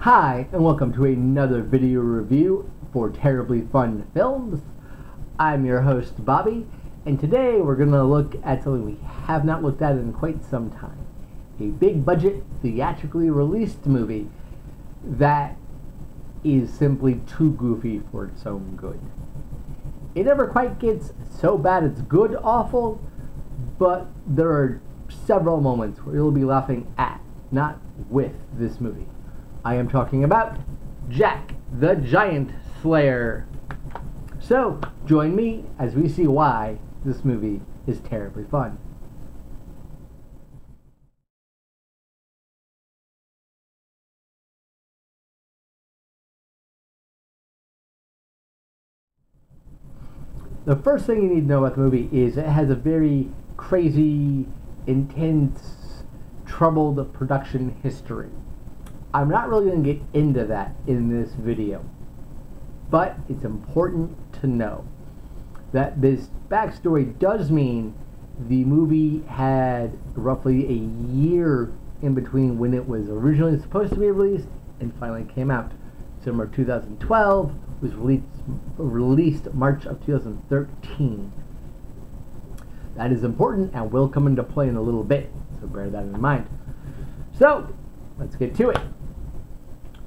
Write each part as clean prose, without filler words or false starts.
Hi, and welcome to another video review for Terribly Fun Films. I'm your host, Bobby, and today we're going to look at something we have not looked at in quite some time. A big budget, theatrically released movie that is simply too goofy for its own good. It never quite gets so bad it's good awful, but there are several moments where you'll be laughing at, not with, this movie. I am talking about Jack the Giant Slayer. So, join me as we see why this movie is terribly fun. The first thing you need to know about the movie is it has a very crazy, intense, troubled production history. I'm not really going to get into that in this video, but it's important to know that this backstory does mean the movie had roughly a year in between when it was originally supposed to be released and finally came out. Summer 2012 was released March of 2013. That is important and will come into play in a little bit, so bear that in mind. So, let's get to it.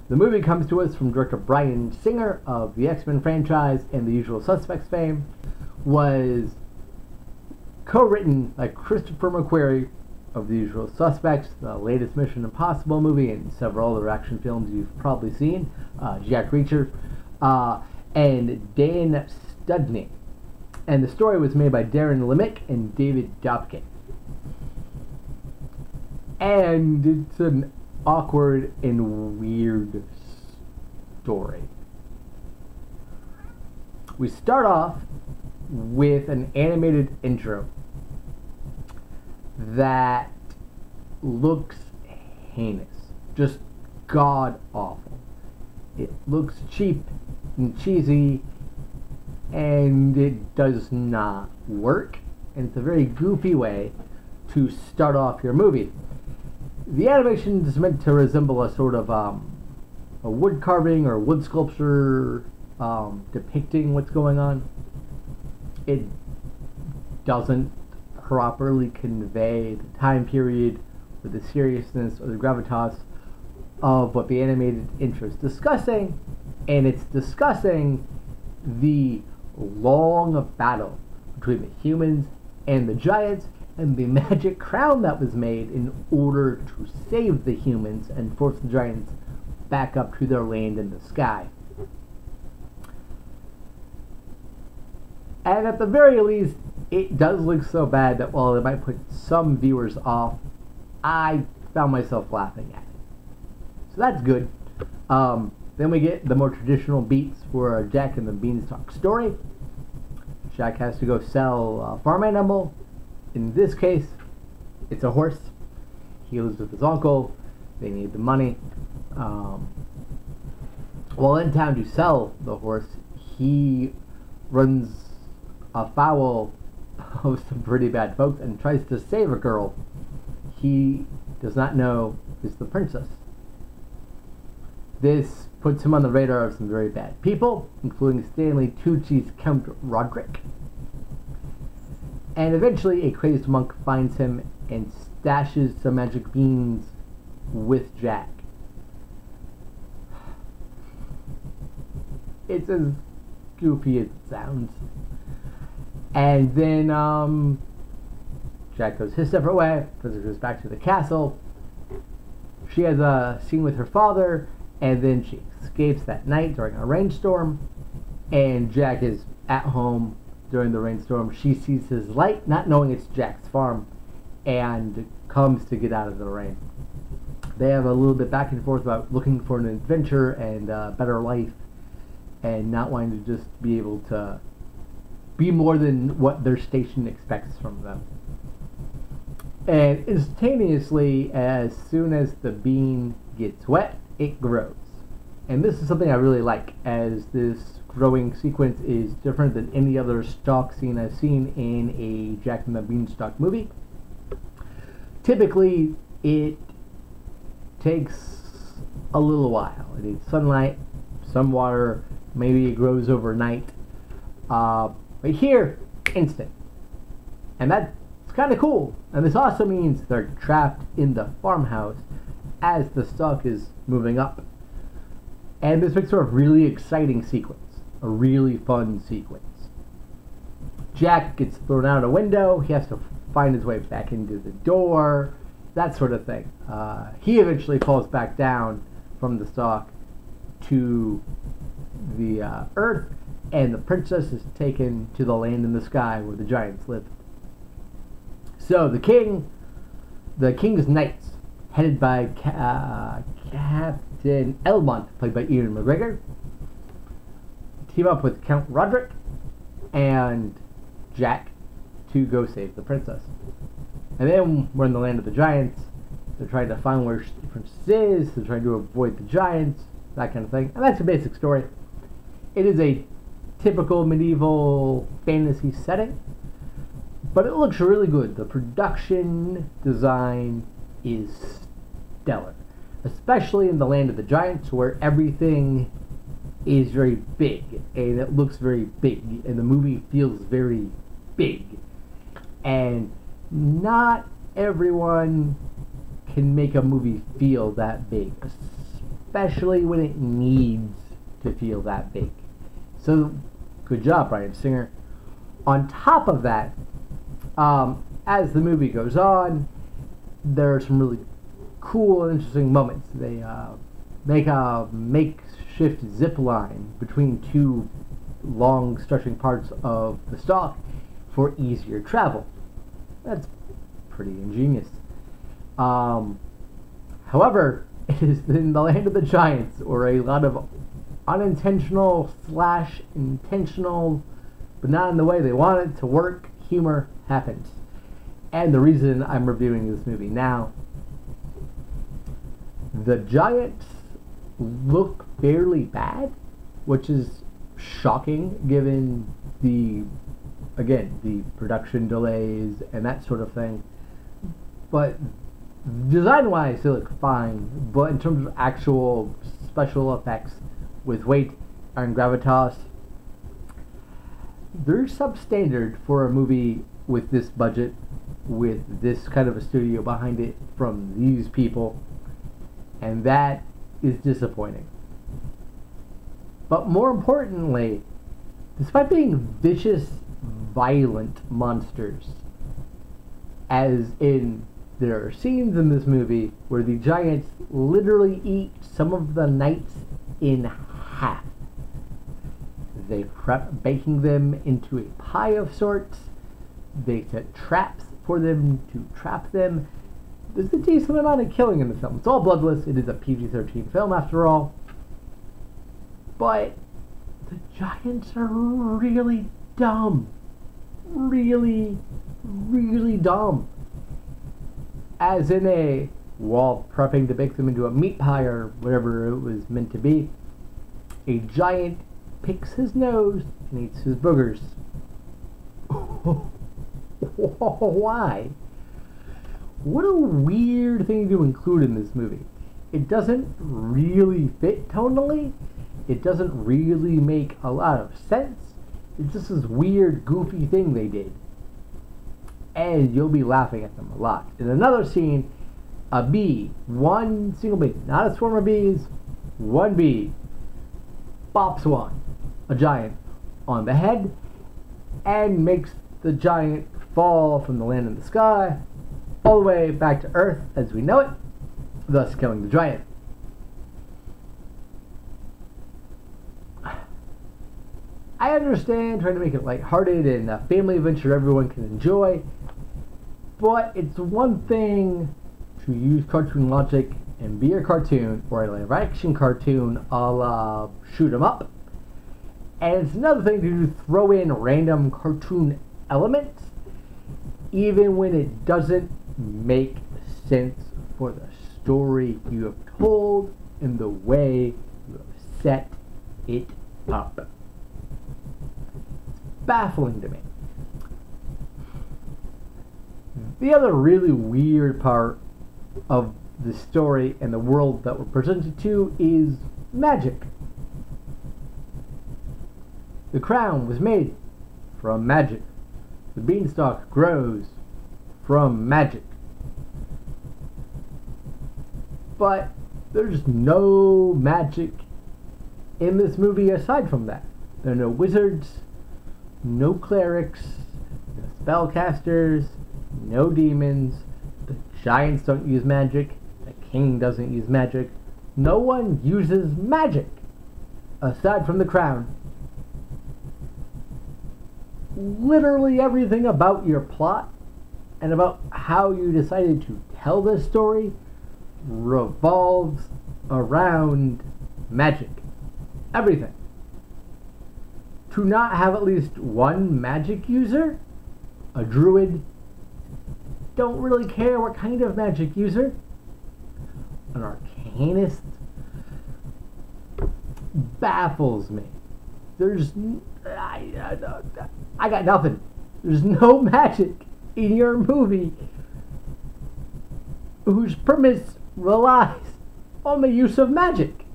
The movie comes to us from director Bryan Singer of the X-Men franchise and The Usual Suspects fame. Was co-written by Christopher McQuarrie of The Usual Suspects, the latest Mission Impossible movie, and several other action films you've probably seen, Jack Reacher, and Dan Studney. And the story was made by Darren Lemick and David Dobkin. And it's an awkward and weird story. We start off with an animated intro that looks heinous, just god awful. It looks cheap and cheesy, and it does not work, and it's a very goofy way to start off your movie. The animation is meant to resemble a sort of a wood carving or wood sculpture depicting what's going on. It doesn't properly convey the time period or the seriousness or the gravitas of what the animated intro is discussing, and it's discussing the long battle between the humans and the giants and the magic crown that was made in order to save the humans and force the giants back up to their land in the sky. And at the very least, it does look so bad that while it might put some viewers off, I found myself laughing at it. So that's good. Then we get the more traditional beats for a Jack and the Beanstalk story. Jack has to go sell a farm animal. In this case, it's a horse. He lives with his uncle. They need the money. While in town to sell the horse, he runs afoul of some pretty bad folks and tries to save a girl he does not know is the princess. This puts him on the radar of some very bad people, including Stanley Tucci's Count Roderick. And eventually a crazed monk finds him and stashes some magic beans with Jack. It's as goofy as it sounds. And then Jack goes his separate way. Princess goes back to the castle. She has a scene with her father, and then she escapes that night during a rainstorm. And Jack is at home during the rainstorm. She sees his light, not knowing it's Jack's farm, and comes to get out of the rain. They have a little bit back and forth about looking for an adventure and a better life, and not wanting to just be able to be more than what their station expects from them. And instantaneously, as soon as the bean gets wet, it grows. And this is something I really like, as this growing sequence is different than any other stalk scene I've seen in a Jack and the Beanstalk movie. Typically, it takes a little while. It needs sunlight, some water, maybe it grows overnight. But here, instant. And that's kind of cool. And this also means they're trapped in the farmhouse as the stalk is moving up. And this makes for a really exciting sequence, a really fun sequence. Jack gets thrown out a window, he has to find his way back into the door, that sort of thing. He eventually falls back down from the stalk to the earth, and the princess is taken to the land in the sky where the giants live. So the king's knights, headed by Captain Elmont, played by Ian McGregor, team up with Count Roderick and Jack to go save the princess. And then we're in the land of the giants. They're trying to find where the princess is. They're trying to avoid the giants, that kind of thing. And that's the basic story. It is a typical medieval fantasy setting, but it looks really good. The production design is stellar, especially in the land of the giants, where everything is very big and it looks very big and the movie feels very big, and not everyone can make a movie feel that big, especially when it needs to feel that big. So good job, Bryan Singer. On top of that, as the movie goes on, there are some really cool and interesting moments. They make a makeshift zip line between two long stretching parts of the stalk for easier travel. That's pretty ingenious. However, it is in the land of the giants, or a lot of unintentional / intentional, but not in the way they want it to work, humor happens. And the reason I'm reviewing this movie now, the giants look fairly bad, which is shocking given the production delays and that sort of thing. But design-wise, they look fine. But in terms of actual special effects with weight and gravitas, they're substandard for a movie with this budget, with this kind of a studio behind it from these people, and that is disappointing. But more importantly, despite being vicious, violent monsters, as in there are scenes in this movie where the giants literally eat some of the knights in half. They prep baking them into a pie of sorts. They set traps for them to trap them. There's a decent amount of killing in the film. It's all bloodless. It is a PG-13 film after all. But the giants are really dumb. Really, really dumb. As in a, while prepping to bake them into a meat pie or whatever it was meant to be, a giant picks his nose and eats his boogers. Why? What a weird thing to include in this movie. It doesn't really fit tonally. It doesn't really make a lot of sense. It's just this weird, goofy thing they did. And you'll be laughing at them a lot. In another scene, a bee, one single bee, not a swarm of bees, one bee, bops one, a giant, on the head, and makes the giant fall from the land in the sky all the way back to Earth as we know it, thus killing the giant. I understand trying to make it lighthearted and a family adventure everyone can enjoy, but it's one thing to use cartoon logic and be a cartoon or a live action cartoon a la Shoot 'em Up, and it's another thing to throw in random cartoon elements even when it doesn't make sense for the story you have told and the way you have set it up. It's baffling to me. The other really weird part of the story and the world that we're presented to is magic. The crown was made from magic. The beanstalk grows from magic. But there's no magic in this movie aside from that. There are no wizards, no clerics, no spellcasters, no demons. The giants don't use magic. The king doesn't use magic. No one uses magic aside from the crown. Literally everything about your plot and about how you decided to tell this story revolves around magic. Everything. To not have at least one magic user, a druid, don't really care what kind of magic user, an arcanist, baffles me. I got nothing. There's no magic in your movie whose premise relies on the use of magic.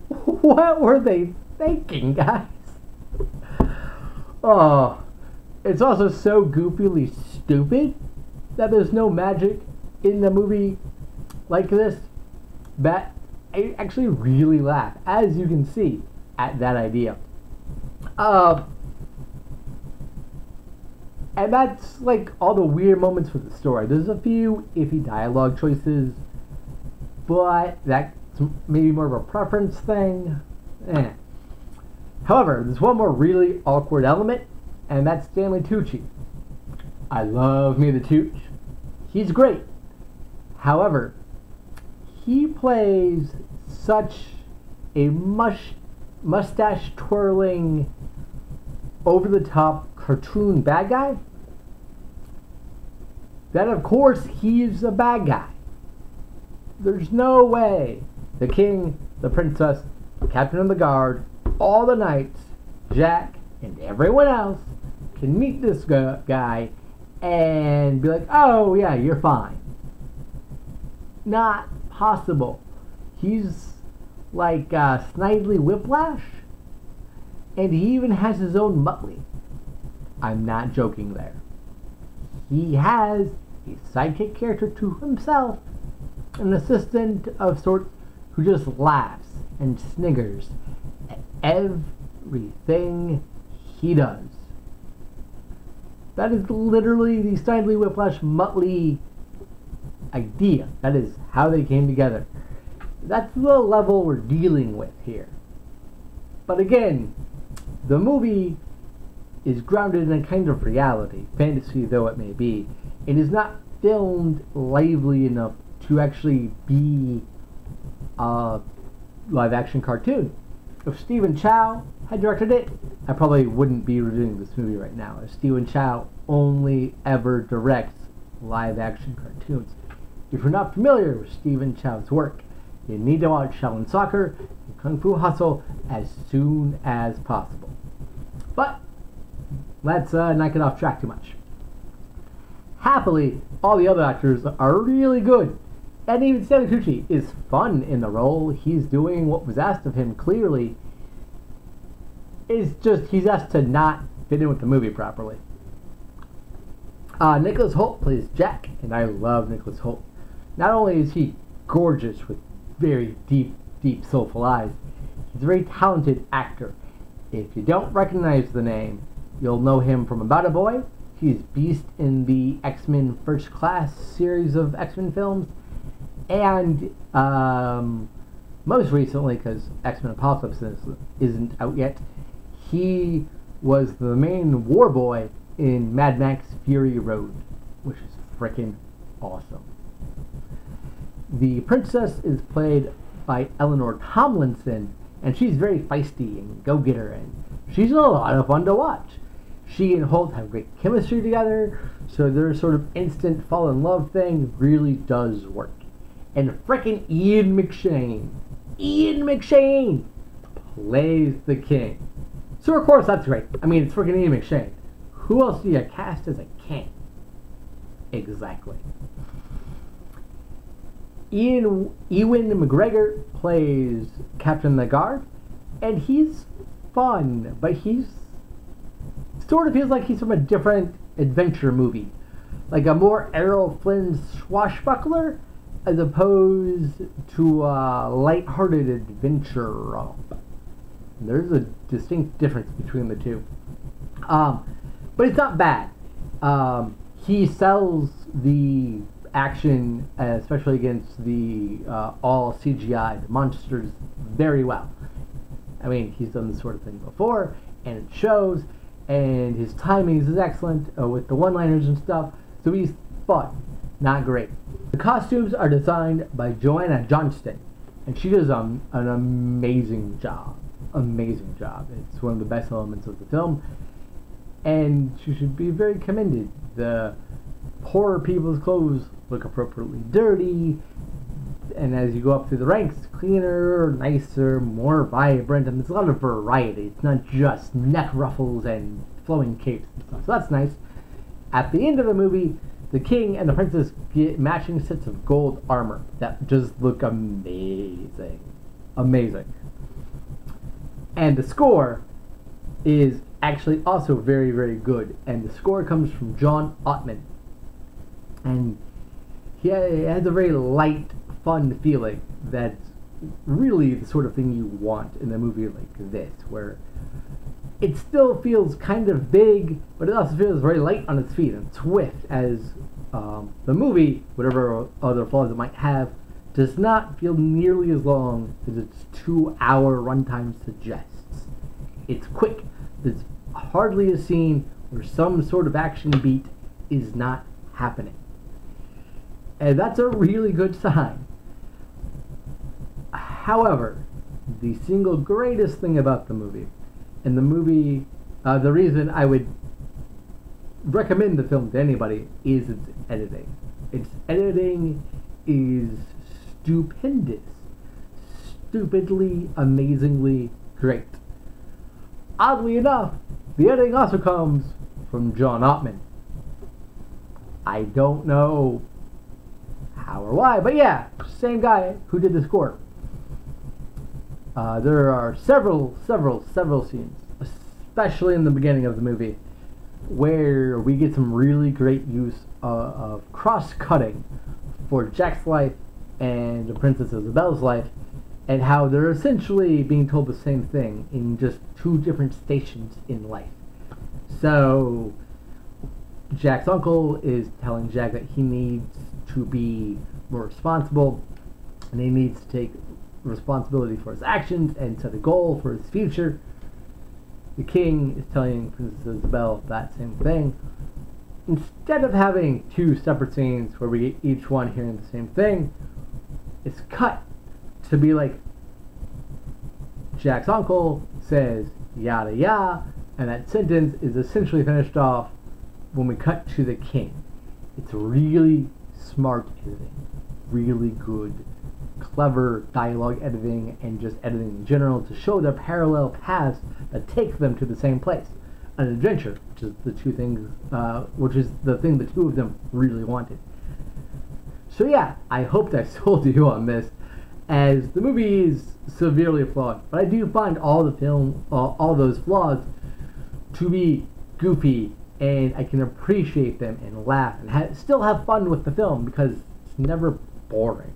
What were they thinking, guys? Oh, it's also so goofily stupid that there's no magic in the movie like this that I actually really laugh, as you can see, at that idea. And that's like all the weird moments for the story. There's a few iffy dialogue choices, but that's maybe more of a preference thing. However, there's one more really awkward element, and that's Stanley Tucci. I love me the Tooch. He's great. However, he plays such a mustache twirling, over the top cartoon bad guy that of course he's a bad guy. There's no way the king, the princess, the captain of the guard, all the knights, Jack, and everyone else can meet this guy and be like, oh yeah, you're fine. Not possible. He's like Snidely Whiplash, and he even has his own Muttley. I'm not joking there. He has a sidekick character to himself, an assistant of sorts who just laughs and sniggers at everything he does. That is literally the Snidely Whiplash Muttley idea. That is how they came together. That's the level we're dealing with here. But again, the movie is grounded in a kind of reality, fantasy though it may be. It is not filmed lively enough to actually be a live-action cartoon. If Stephen Chow had directed it, I probably wouldn't be reviewing this movie right now, as Stephen Chow only ever directs live-action cartoons. If you're not familiar with Stephen Chow's work, you need to watch Shaolin Soccer and Kung Fu Hustle as soon as possible. But let's not get off track too much. Happily, all the other actors are really good. And even Stanley Tucci is fun in the role. He's doing what was asked of him clearly. It's just he's asked to not fit in with the movie properly. Nicholas Hoult plays Jack, and I love Nicholas Hoult. Not only is he gorgeous with very deep, soulful eyes, he's a very talented actor. If you don't recognize the name, you'll know him from About a Boy. He's Beast in the X-Men First Class series of X-Men films. And most recently, because X-Men Apocalypse isn't out yet, he was the main war boy in Mad Max Fury Road, which is frickin' awesome. The princess is played by Eleanor Tomlinson, and she's very feisty and go-getter, and she's a lot of fun to watch. She and Holt have great chemistry together, so their sort of instant fall-in-love thing really does work. And frickin' Ian McShane plays the king. So of course that's great. I mean, it's frickin' Ian McShane. Who else do you cast as a king? Exactly. Ewan McGregor plays Captain the Guard, and he's fun, but he's sort of feels like he's from a different adventure movie, like a more Errol Flynn swashbuckler as opposed to a lighthearted adventure romp. There's a distinct difference between the two, but it's not bad. He sells the action, especially against the all CGI monsters, very well. I mean, he's done this sort of thing before, and it shows, and his timing is excellent with the one-liners and stuff, so he's fun, not great. The costumes are designed by Joanna Johnston, and she does an amazing job. Amazing job. It's one of the best elements of the film, and she should be very commended. The poorer people's clothes look appropriately dirty, and as you go up through the ranks, cleaner, nicer, more vibrant, and there's a lot of variety. It's not just neck ruffles and flowing capes and stuff, so that's nice. At the end of the movie, the king and the princess get matching sets of gold armor that just look amazing. Amazing. And the score is actually also very, very good, and the score comes from John Ottman. And he has a very light, fun feeling that's really the sort of thing you want in a movie like this, where it still feels kind of big, but it also feels very light on its feet and swift, as the movie, whatever other flaws it might have, does not feel nearly as long as its 2-hour runtime suggests. It's quick. There's hardly a scene where some sort of action beat is not happening. And that's a really good sign. However, the single greatest thing about the movie, and the reason I would recommend the film to anybody, is its editing. Its editing is stupendous. Stupidly, amazingly great. Oddly enough, the editing also comes from John Ottman. I don't know how or why, but yeah, same guy who did the score. There are several scenes, especially in the beginning of the movie, where we get some really great use of cross-cutting for Jack's life and the Princess Isabel's life, and how they're essentially being told the same thing in just two different stations in life. So Jack's uncle is telling Jack that he needs to be more responsible, and he needs to take responsibility for his actions and set a goal for his future. The king is telling Princess Isabel that same thing. Instead of having two separate scenes where we get each one hearing the same thing, it's cut to be like Jack's uncle says yada yada, and that sentence is essentially finished off when we cut to the king. It's really smart editing, really good, clever dialogue editing, and just editing in general to show the parallel paths that take them to the same place, an adventure, which is the thing the two of them really wanted. So yeah, I hope I sold you on this, as the movie is severely flawed, but I do find all those flaws to be goofy, and I can appreciate them and laugh and still have fun with the film, because it's never boring.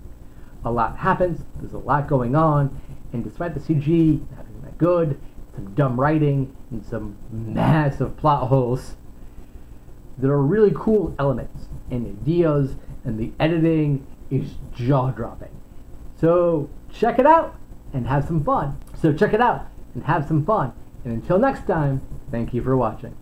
A lot happens, there's a lot going on, and despite the CG not being that good, some dumb writing, and some massive plot holes, there are really cool elements and ideas, and the editing is jaw-dropping. So check it out and have some fun. And until next time, thank you for watching.